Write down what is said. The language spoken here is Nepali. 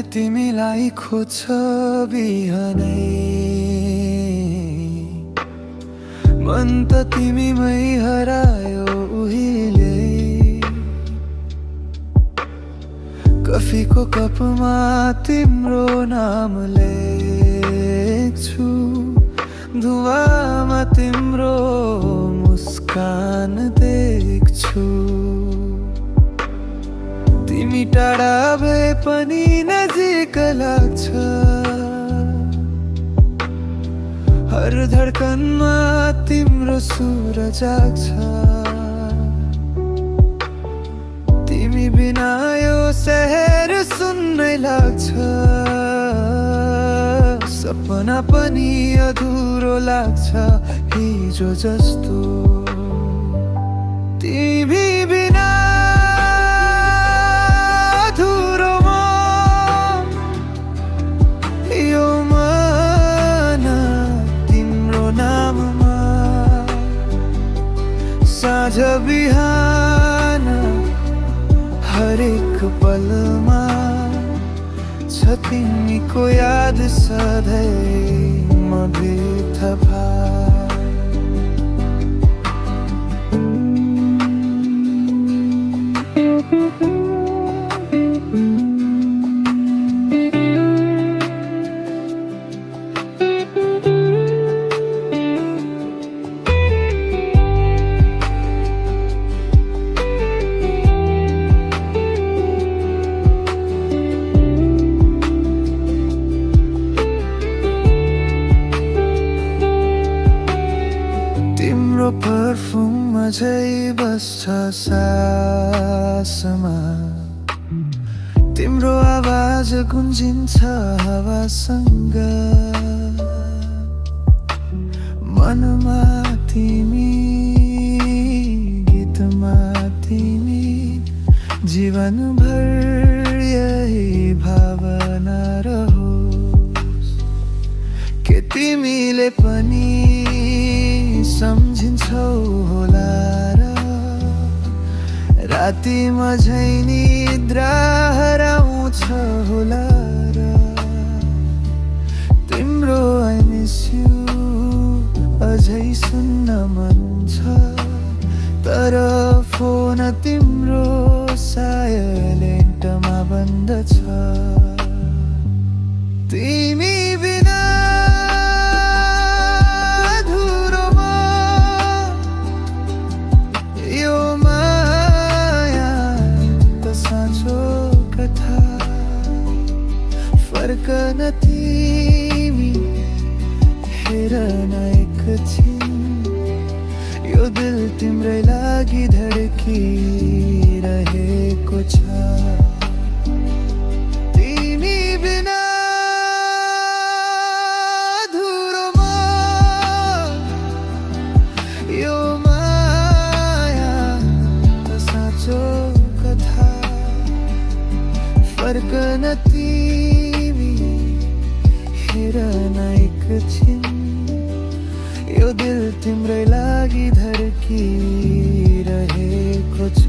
तिमीलाई खोज्छ बिहानै, मन त तिमीमै हरायो उहिले। कफीको कपमा तिम्रो नाम लेख्छु, धुवामा तिम्रो मुस्कान देख्छु। तिमी टाढा भए पनि नजिक लाग्छ, हर धड्कनमा तिम्रो सुर जाग्छ। तिमी बिना यो शहर सुन्नै लाग्छ, सपना पनि अधुरो लाग्छ हिजो जस्तो। तिमी बिना अधुरो म, यो मन तिम्रो नाममा। साँझ बिहान हरेक पलमा छ तिमीको याद सधैँ म बेथफा। तिम्रो पर्फ्युम अझै बस्छ सासमा, तिम्रो आवाज गुन्जिन्छ हावासँग। मनमा तिमी, गीतमा तिमी, जीवनभर यही भावना रहोस्। के तिमीले पनि सम्झिन्छौ होला र, रातिमा झै निद्रा हराउँछ होला र। तिम्रो I miss you अझै सुन्न मन छ, तर फोन तिम्रो साइलेन्टमा बन्द छ। तिमी बिना फर्कन तिमी हेर न एकछिन, यो दिल तिम्रै लागि धड्किरहेको छ। तिमी बिना अधुरो म, यो माया त साँचो कथा। फर्कन तिमी हेर न एकछिन, यो दिल तिम्रै लागि धड्किरहेको छ।